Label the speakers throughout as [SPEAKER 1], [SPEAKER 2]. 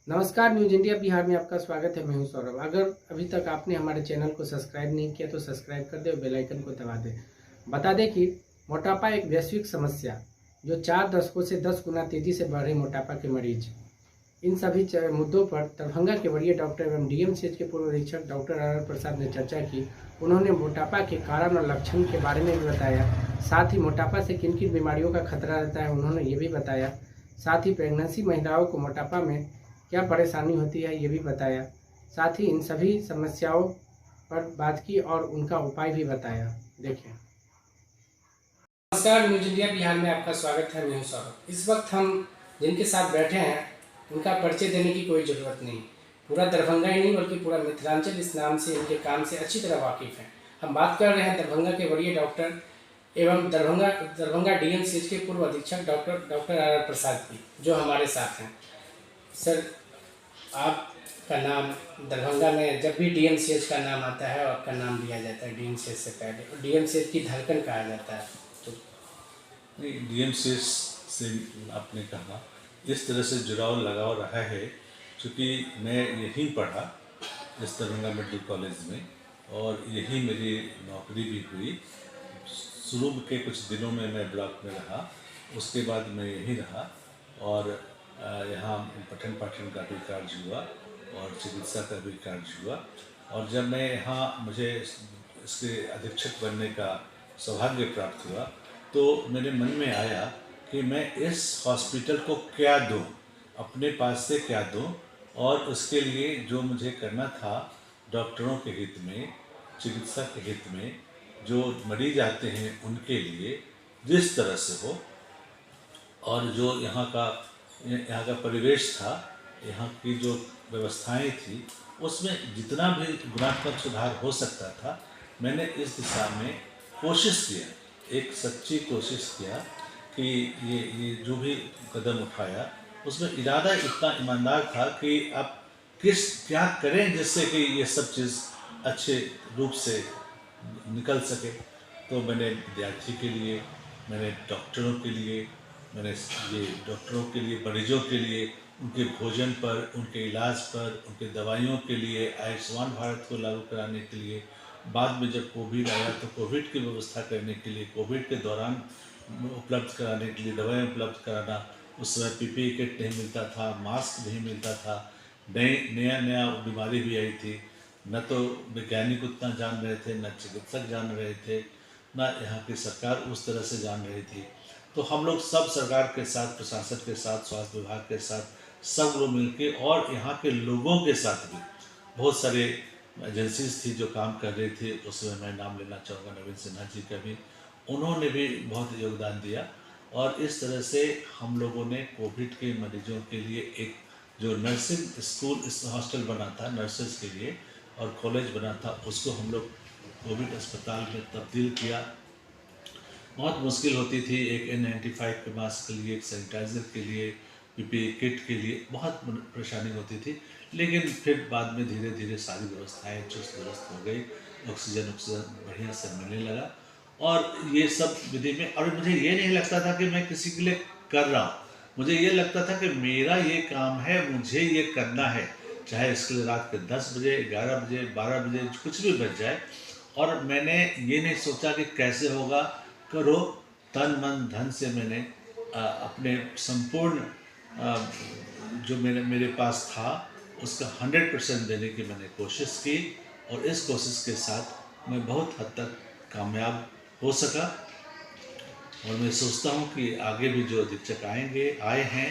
[SPEAKER 1] नमस्कार, news India Bihar में आपका स्वागत है। मैं हूं सौरभ। अगर अभी तक आपने हमारे चैनल को सब्सक्राइब नहीं किया तो सब्सक्राइब कर दें और बेल आइकन को दबा दें। बता दें कि मोटापा एक वैश्विक समस्या जो 4 दशकों से 10 गुना तेजी से बढ़ रहे मोटापा के मरीज, इन सभी मुद्दों पर दरभंगा के वरीय डॉक्टर एवं डीएमसीएच के पूर्व अधीक्षक डॉक्टर आर प्रसाद ने चर्चा की। उन्होंने मोटापा के कारण और लक्षण के बारे में भी बताया। साथ ही मोटापा से किन किन बीमारियों का खतरा रहता है उन्होंने ये भी बताया। साथ ही प्रेगनेंसी महिलाओं को मोटापा में क्या परेशानी होती है ये भी बताया। साथ ही इन सभी समस्याओं पर बात की और उनका उपाय भी बताया। देखिए। नमस्कार, न्यूज़ इंडिया बिहार में आपका स्वागत है। मैं हूं सौरभ। इस वक्त हम जिनके साथ बैठे हैं उनका परिचय देने की कोई ज़रूरत नहीं। पूरा दरभंगा ही नहीं बल्कि पूरा मिथिलांचल इस नाम से, इनके काम से अच्छी तरह वाकिफ़ है। हम बात कर रहे हैं दरभंगा के वरीय डॉक्टर एवं दरभंगा डीएमसीएच के पूर्व अधीक्षक डॉक्टर आर प्रसाद की, जो हमारे साथ हैं। सर, आपका नाम दरभंगा में जब भी डीएमसीएच का नाम आता है आपका नाम लिया जाता है डीएमसीएच से पहले, और डीएमसीएच की धड़कन कहा जाता है। तो
[SPEAKER 2] नहीं, डीएमसीएच से आपने कहा इस तरह से जुड़ाव लगाव रहा है, क्योंकि मैं यहीं पढ़ा इस दरभंगा मेडिकल कॉलेज में, और यहीं मेरी नौकरी भी हुई। शुरू के कुछ दिनों में मैं ब्लॉक में रहा, उसके बाद मैं यहीं रहा और यहाँ पठन पाठन का भी कार्य हुआ और चिकित्सा का भी कार्य हुआ। और जब मैं यहाँ मुझे इसके अधीक्षक बनने का सौभाग्य प्राप्त हुआ तो मेरे मन में आया कि मैं इस हॉस्पिटल को क्या दूं, अपने पास से क्या दूं, और उसके लिए जो मुझे करना था डॉक्टरों के हित में, चिकित्सा के हित में, जो मरीज आते हैं उनके लिए जिस तरह से हो, और जो यहाँ का परिवेश था, यहाँ की जो व्यवस्थाएं थी, उसमें जितना भी गुणात्मक सुधार हो सकता था मैंने इस दिशा में कोशिश किया, एक सच्ची कोशिश किया कि ये जो भी कदम उठाया उसमें इरादा इतना ईमानदार था कि अब क्या करें जिससे कि ये सब चीज़ अच्छे रूप से निकल सके। तो मैंने विद्यार्थी के लिए, मैंने डॉक्टरों के लिए, मैंने ये डॉक्टरों के लिए, मरीजों के लिए, उनके भोजन पर, उनके इलाज पर, उनके दवाइयों के लिए, आयुष्मान भारत को लागू कराने के लिए, बाद में जब कोविड आया तो कोविड की व्यवस्था करने के लिए, कोविड के दौरान उपलब्ध कराने के लिए दवाएं उपलब्ध कराना। उस समय पीपीई किट नहीं मिलता था, मास्क नहीं मिलता था, नया बीमारी भी आई थी, न तो वैज्ञानिक उतना जान रहे थे, न चिकित्सक जान रहे थे, न यहाँ की सरकार उस तरह से जान रही थी। तो हम लोग सब सरकार के साथ, प्रशासन के साथ, स्वास्थ्य विभाग के साथ, सब लोग मिलके और यहाँ के लोगों के साथ भी, बहुत सारे एजेंसीज थी जो काम कर रही थी, उसमें मैं नाम लेना चाहूँगा नवीन सिन्हा जी का भी, उन्होंने भी बहुत योगदान दिया। और इस तरह से हम लोगों ने कोविड के मरीजों के लिए एक जो नर्सिंग स्कूल, इस हॉस्टल बना था नर्सेज के लिए और कॉलेज बना था, उसको हम लोग कोविड अस्पताल में तब्दील किया। बहुत मुश्किल होती थी, एक N95 के मास्क के लिए, एक सैनिटाइज़र के लिए, पीपीई किट के लिए बहुत परेशानी होती थी। लेकिन फिर बाद में धीरे धीरे सारी व्यवस्थाएं चुस्त दुरुस्त हो गई, ऑक्सीजन बढ़िया से मिलने लगा। और ये सब विधि में, और मुझे ये नहीं लगता था कि मैं किसी के लिए कर रहा हूँ, मुझे ये लगता था कि मेरा ये काम है, मुझे ये करना है, चाहे इसके लिए रात के 10 बजे, 11 बजे, 12 बजे कुछ भी बच जाए। और मैंने ये नहीं सोचा कि कैसे होगा, करो, तन मन धन से मैंने अपने संपूर्ण जो मेरे पास था उसका 100% देने की मैंने कोशिश की, और इस कोशिश के साथ मैं बहुत हद तक कामयाब हो सका। और मैं सोचता हूँ कि आगे भी जो अधीक्षक आए हैं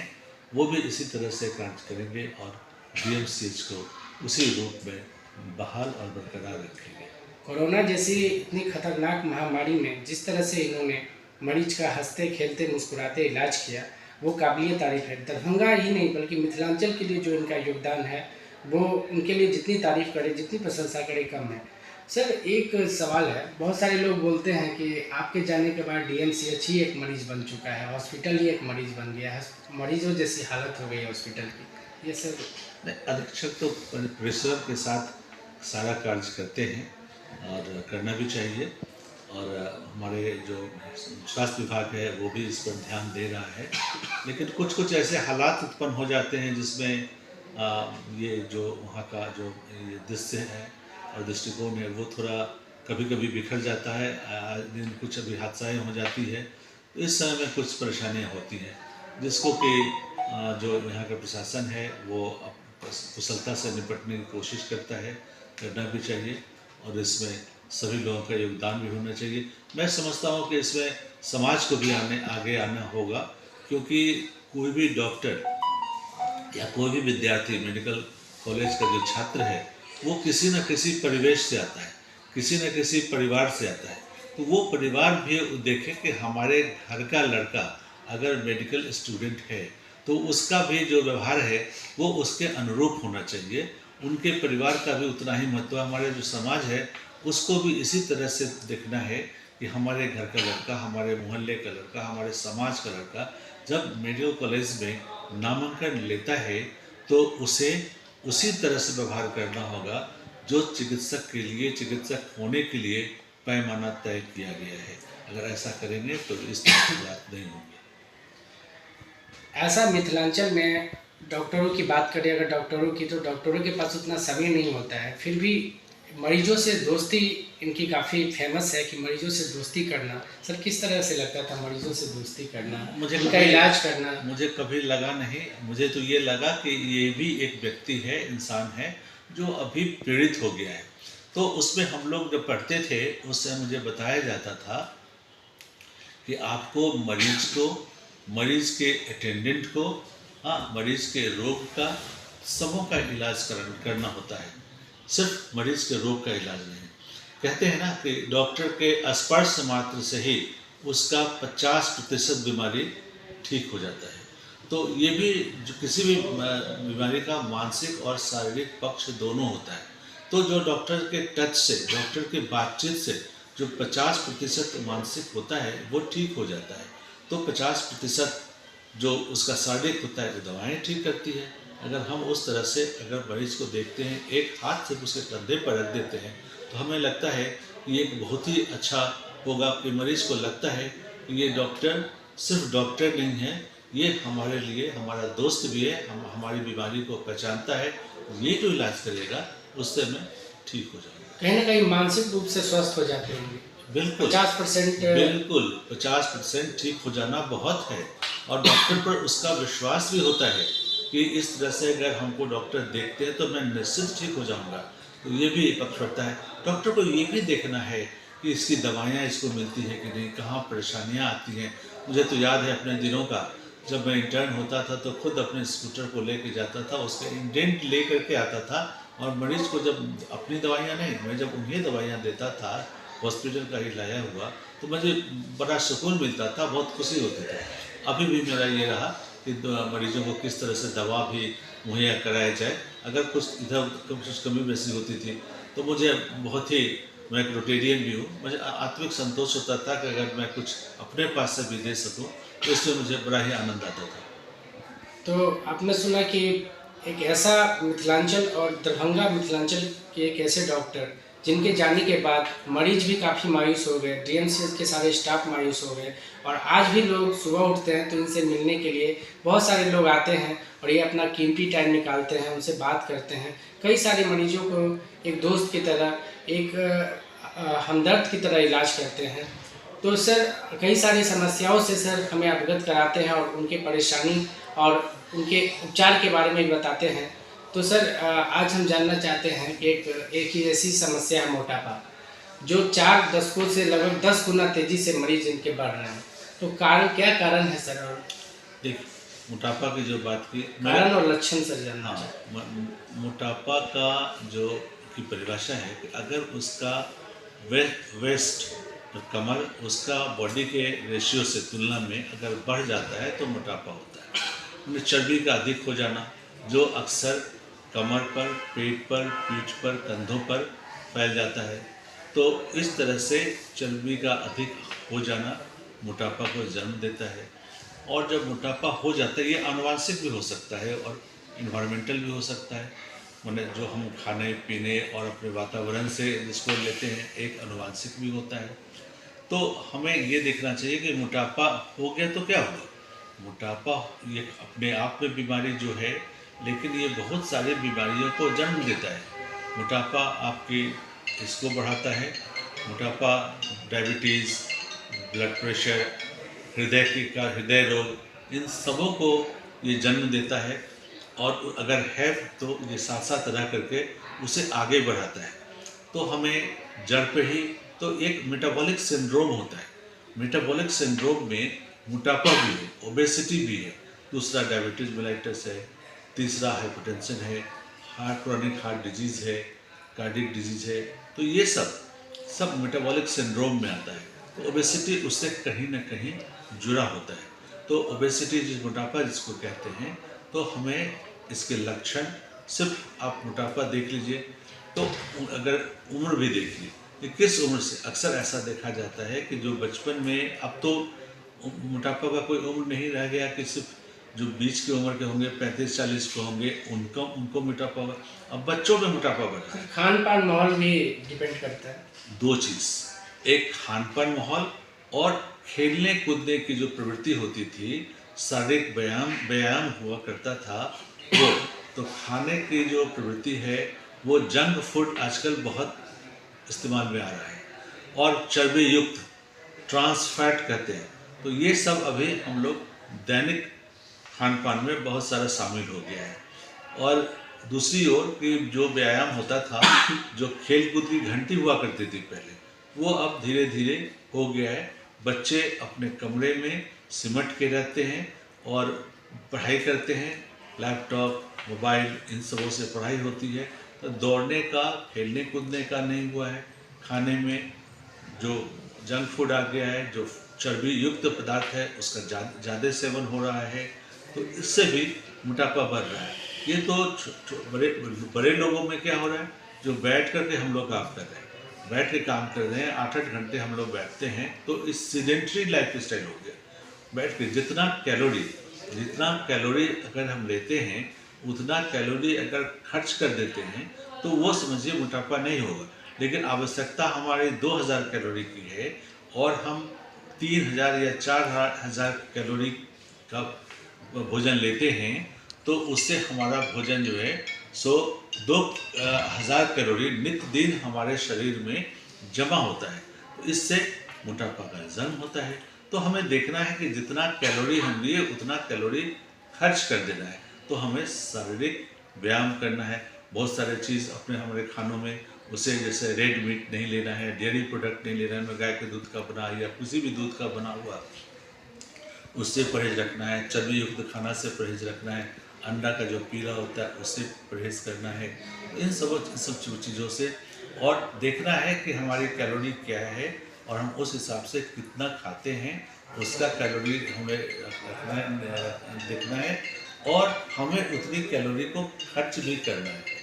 [SPEAKER 2] वो भी इसी तरह से कार्य करेंगे और डीएमसीएच को उसी रूप में बहाल और बरकरार रखेंगे।
[SPEAKER 1] कोरोना जैसी इतनी खतरनाक महामारी में जिस तरह से इन्होंने मरीज का हंसते खेलते मुस्कुराते इलाज किया, वो काबिलियत तारीफ है। दरभंगा ही नहीं बल्कि मिथिलांचल के लिए जो इनका योगदान है, वो उनके लिए जितनी तारीफ करे, जितनी प्रशंसा करे कम है। सर, एक सवाल है, बहुत सारे लोग बोलते हैं कि आपके जाने के बाद डीएमसीएच ही एक मरीज बन चुका है, हॉस्पिटल ही एक मरीज बन गया है, मरीजों जैसी हालत हो गई है हॉस्पिटल की। ये सर
[SPEAKER 2] नहीं, अधीक्षक तो परिश्रम के साथ सारा कार्य करते हैं और करना भी चाहिए, और हमारे जो स्वास्थ्य विभाग है वो भी इस पर ध्यान दे रहा है। लेकिन कुछ ऐसे हालात उत्पन्न हो जाते हैं जिसमें ये जो वहाँ का जो ये दृश्य है और दृष्टिकोण है वो थोड़ा कभी कभी बिखर जाता है। दिन कुछ अभी हादसाएँ हो जाती है तो इस समय में कुछ परेशानियाँ होती हैं, जिसको कि जो यहाँ का प्रशासन है वो कुशलता से निपटने की कोशिश करता है, करना भी चाहिए और इसमें सभी लोगों का योगदान भी होना चाहिए। मैं समझता हूँ कि इसमें समाज को भी आगे आना होगा, क्योंकि कोई भी डॉक्टर या कोई भी विद्यार्थी मेडिकल कॉलेज का जो छात्र है वो किसी न किसी परिवेश से आता है, किसी न किसी परिवार से आता है। तो वो परिवार भी देखे कि हमारे घर का लड़का अगर मेडिकल स्टूडेंट है तो उसका भी जो व्यवहार है वो उसके अनुरूप होना चाहिए। उनके परिवार का भी उतना ही महत्व, हमारे जो समाज है उसको भी इसी तरह से देखना है कि हमारे घर का लड़का, हमारे मोहल्ले का लड़का, हमारे समाज का लड़का जब मेडिकल कॉलेज में नामांकन लेता है तो उसे उसी तरह से व्यवहार करना होगा जो चिकित्सक के लिए, चिकित्सक होने के लिए पैमाना तय किया गया है। अगर ऐसा करेंगे तो इस तरह की बात नहीं होगी।
[SPEAKER 1] ऐसा मिथिलांचल में डॉक्टरों की बात करें, अगर डॉक्टरों की, तो डॉक्टरों के पास उतना समय नहीं होता है, फिर भी मरीजों से दोस्ती इनकी काफ़ी फेमस है कि मरीजों से दोस्ती करना। सर किस तरह से लगता था मरीजों से दोस्ती करना, उनका इलाज करना? मुझे
[SPEAKER 2] कभी लगा नहीं, मुझे तो ये लगा कि ये भी एक व्यक्ति है, इंसान है जो अभी पीड़ित हो गया है। तो उसमें हम लोग जब पढ़ते थे उससे मुझे बताया जाता था कि आपको मरीज के अटेंडेंट को, हाँ, मरीज के रोग का, सबों का इलाज करना होता है, सिर्फ मरीज के रोग का इलाज नहीं। कहते हैं ना कि डॉक्टर के स्पर्श मात्र से ही उसका 50% बीमारी ठीक हो जाता है। तो ये भी जो किसी भी बीमारी का मानसिक और शारीरिक पक्ष दोनों होता है। तो जो डॉक्टर के टच से, डॉक्टर के बातचीत से जो 50% मानसिक होता है वो ठीक हो जाता है। तो 50% जो उसका शारीरिक होता है वो दवाएं ठीक करती है। अगर हम उस तरह से अगर मरीज को देखते हैं, एक हाथ से उसके कंधे पर रख देते हैं, तो हमें लगता है कि ये बहुत ही अच्छा होगा। कि मरीज को लगता है कि ये डॉक्टर सिर्फ डॉक्टर नहीं है, ये हमारे लिए हमारा दोस्त भी है, हमारी बीमारी को पहचानता है, ये जो इलाज करेगा उससे मैं ठीक हो जाऊँगा।
[SPEAKER 1] कहीं ना कहीं मानसिक रूप से स्वस्थ हो जाते होंगे।
[SPEAKER 2] बिल्कुल
[SPEAKER 1] 50%।
[SPEAKER 2] बिल्कुल 50% ठीक हो जाना बहुत है, और डॉक्टर पर उसका विश्वास भी होता है कि इस तरह से अगर हमको डॉक्टर देखते हैं तो मैं निश्चित ठीक हो जाऊंगा। तो ये भी एक पक्ष होता है। डॉक्टर को ये भी देखना है कि इसकी दवाइयाँ इसको मिलती हैं कि नहीं, कहाँ परेशानियाँ आती हैं। मुझे तो याद है अपने दिनों का, जब मैं इंटर्न होता था तो खुद अपने स्कूटर को लेके जाता था, उसका इंडेंट ले करके आता था, और मरीज को जब अपनी दवाइयाँ नहीं, मैं जब उन्हें दवाइयाँ देता था हॉस्पिटल का ही लाया हुआ, तो मुझे बड़ा सुकून मिलता था, बहुत खुशी होती थी। अभी भी मेरा ये रहा कि मरीजों को किस तरह से दवा भी मुहैया कराया जाए। अगर कुछ इधर कुछ कमी बेसी होती थी तो मुझे बहुत ही, मैं एक रोटेरियन भी हूँ, मुझे आत्मिक संतोष होता था कि अगर मैं कुछ अपने पास से भी दे सकूँ तो इसमें मुझे बड़ा ही आनंद आता था।
[SPEAKER 1] तो आपने सुना कि एक ऐसा मिथिलांचल और दरभंगा मिथिलांचल के एक ऐसे डॉक्टर जिनके जाने के बाद मरीज भी काफ़ी मायूस हो गए, डीएमसीएच के सारे स्टाफ मायूस हो गए, और आज भी लोग सुबह उठते हैं तो इनसे मिलने के लिए बहुत सारे लोग आते हैं और ये अपना कीमती टाइम निकालते हैं, उनसे बात करते हैं। कई सारे मरीजों को एक दोस्त की तरह, एक हमदर्द की तरह इलाज करते हैं। तो सर कई सारी समस्याओं से सर हमें अवगत कराते हैं और उनकी परेशानी और उनके उपचार के बारे में बताते हैं। तो सर आज हम जानना चाहते हैं कि एक ही ऐसी समस्या है मोटापा, जो 4 दशकों से लगभग 10 गुना तेज़ी से मरीज इनके बढ़ रहे हैं। तो क्या कारण है सर? और
[SPEAKER 2] देख, मोटापा की जो बात की,
[SPEAKER 1] कारण और लक्षण सर जानना।
[SPEAKER 2] हाँ, मोटापा का जो की परिभाषा है कि अगर उसका वेस्ट कमर उसका बॉडी के रेशियो से तुलना में अगर बढ़ जाता है तो मोटापा होता है। उन्हें चर्बी का अधिक हो जाना, जो अक्सर कमर पर, पेट पर, पीठ पर, कंधों पर फैल जाता है। तो इस तरह से चर्बी का अधिक हो जाना मोटापा को जन्म देता है। और जब मोटापा हो जाता है, ये आनुवांशिक भी हो सकता है और इन्वायरमेंटल भी हो सकता है, मैंने जो हम खाने पीने और अपने वातावरण से जिसको लेते हैं, एक आनुवांशिक भी होता है। तो हमें ये देखना चाहिए कि मोटापा हो गया तो क्या होगा। मोटापा ये अपने आप में बीमारी जो है लेकिन ये बहुत सारी बीमारियों को जन्म देता है। मोटापा आपकी इसको बढ़ाता है। मोटापा डायबिटीज़, ब्लड प्रेशर, हृदय रोग, इन सबों को ये जन्म देता है। और अगर है तो ये साथ साथ रह करके उसे आगे बढ़ाता है। तो हमें जड़ पे ही तो एक मेटाबॉलिक सिंड्रोम होता है। मेटाबॉलिक सिंड्रोम में मोटापा भी है, ओबेसिटी भी है, दूसरा डायबिटीज मेलाइटस है, तीसरा हाइपरटेंशन है, क्रोनिक हार्ट डिजीज़ है, कार्डियक डिजीज़ है। तो ये सब मेटाबॉलिक सिंड्रोम में आता है। तो ओबेसिटी उससे कहीं ना कहीं जुड़ा होता है। तो ओबेसिटी मोटापा जिसको कहते हैं, तो हमें इसके लक्षण सिर्फ आप मोटापा देख लीजिए, तो अगर उम्र भी देख ली कि किस उम्र से, अक्सर ऐसा देखा जाता है कि जो बचपन में, अब तो मोटापा का कोई उम्र नहीं रह गया कि सिर्फ जो बीच की उम्र के होंगे 35-40 के होंगे उनको मोटापा, अब बच्चों में मोटापा बढ़ रहा है।
[SPEAKER 1] खान पान माहौल भी डिपेंड करता है।
[SPEAKER 2] दो चीज़, एक खान पान माहौल और खेलने कूदने की जो प्रवृत्ति होती थी, शारीरिक व्यायाम हुआ करता था वो, तो खाने की जो प्रवृत्ति है वो जंक फूड आजकल बहुत इस्तेमाल में आ रहा है, और चर्बी युक्त, ट्रांस फैट कहते हैं। तो ये सब अभी हम लोग दैनिक खान पान में बहुत सारा शामिल हो गया है। और दूसरी ओर कि जो व्यायाम होता था, जो खेल कूद की घंटी हुआ करती थी पहले, वो अब धीरे धीरे हो गया है। बच्चे अपने कमरे में सिमट के रहते हैं और पढ़ाई करते हैं, लैपटॉप, मोबाइल, इन सबों से पढ़ाई होती है। तो दौड़ने का, खेलने कूदने का नहीं हुआ है। खाने में जो जंक फूड आ गया है, जो चर्बी युक्त पदार्थ है, उसका ज़्यादा सेवन हो रहा है, तो इससे भी मोटापा बढ़ रहा है। ये तो बड़े लोगों में क्या हो रहा है, जो बैठ करके हम लोग काम कर रहे हैं, बैठ के काम कर रहे हैं, 8-8 घंटे हम लोग बैठते हैं, तो इस सीडेंट्री लाइफ स्टाइल हो गया। बैठ के जितना कैलोरी अगर हम लेते हैं, उतना कैलोरी अगर खर्च कर देते हैं, तो वो समझिए मोटापा नहीं होगा। लेकिन आवश्यकता हमारी 2000 कैलोरी की है और हम 3000 या 4000 कैलोरी का भोजन लेते हैं, तो उससे हमारा भोजन जो है सो 2000 कैलोरी नित्य दिन हमारे शरीर में जमा होता है। तो इससे मोटापा का जन्म होता है। तो हमें देखना है कि जितना कैलोरी हम लिए उतना कैलोरी खर्च कर देना है। तो हमें शारीरिक व्यायाम करना है। बहुत सारे चीज़ अपने हमारे खानों में, उसे जैसे रेड मीट नहीं लेना है, डेयरी प्रोडक्ट नहीं लेना है, गाय के दूध का बना या किसी भी दूध का बना हुआ, उससे परहेज रखना है। चर्बी युक्त खाना से परहेज रखना है। अंडा का जो पीला होता है उससे परहेज करना है। इन सब चीज़ों से, और देखना है कि हमारी कैलोरी क्या है और हम उस हिसाब से कितना खाते हैं, उसका कैलोरी हमें देखना है, और हमें उतनी कैलोरी को खर्च भी करना है।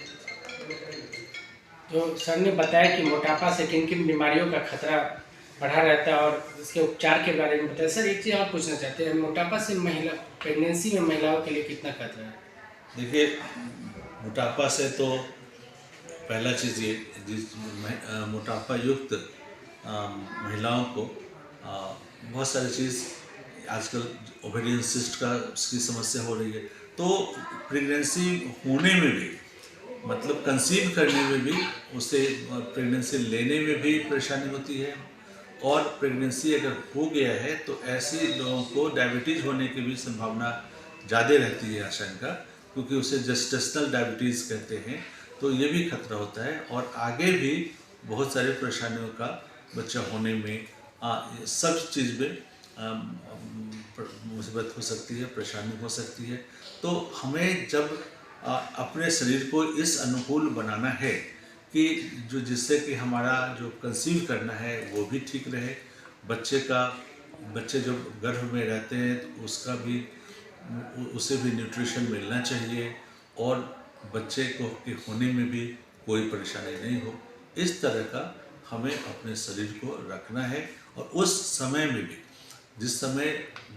[SPEAKER 1] तो सर ने बताया कि मोटापा से किन किन बीमारियों का खतरा बढ़ा रहता है और इसके उपचार के बारे में बताया। सर एक चीज़ और पूछना चाहते हैं, मोटापा से प्रेगनेंसी में महिलाओं के लिए कितना खतरा है?
[SPEAKER 2] देखिए, मोटापा से तो पहला चीज़ ये, मोटापा युक्त महिलाओं को बहुत सारी चीज़, आजकल ओवेरियन सिस्ट का उसकी समस्या हो रही है। तो प्रेगनेंसी होने में भी, मतलब कंसीव करने में भी, उसे प्रेगनेंसी लेने में भी परेशानी होती है। और प्रेगनेंसी अगर हो गया है तो ऐसे लोगों को डायबिटीज़ होने की भी संभावना ज़्यादा रहती है, आशंका, क्योंकि उसे जेस्टेशनल डायबिटीज़ कहते हैं। तो ये भी खतरा होता है, और आगे भी बहुत सारी परेशानियों का बच्चा होने में, सब चीज़ में मुसीबत हो सकती है, परेशानी हो सकती है। तो हमें जब अपने शरीर को इस अनुकूल बनाना है कि जिससे कि हमारा जो कंसीव करना है वो भी ठीक रहे, बच्चे जब गर्भ में रहते हैं तो उसका भी, उसे भी न्यूट्रिशन मिलना चाहिए, और बच्चे को के होने में भी कोई परेशानी नहीं हो, इस तरह का हमें अपने शरीर को रखना है। और उस समय में भी, जिस समय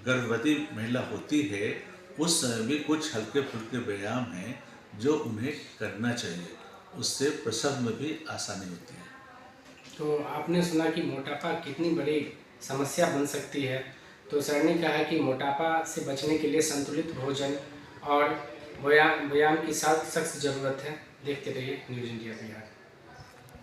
[SPEAKER 2] गर्भवती महिला होती है, उस समय भी कुछ हल्के फुल्के व्यायाम हैं जो उन्हें करना चाहिए, उससे प्रसव में भी आसानी होती है।
[SPEAKER 1] तो आपने सुना कि मोटापा कितनी बड़ी समस्या बन सकती है। तो सर ने कहा कि मोटापा से बचने के लिए संतुलित भोजन और बयान की सख्त ज़रूरत है। देखते रहिए न्यूज़ इंडिया बिहार।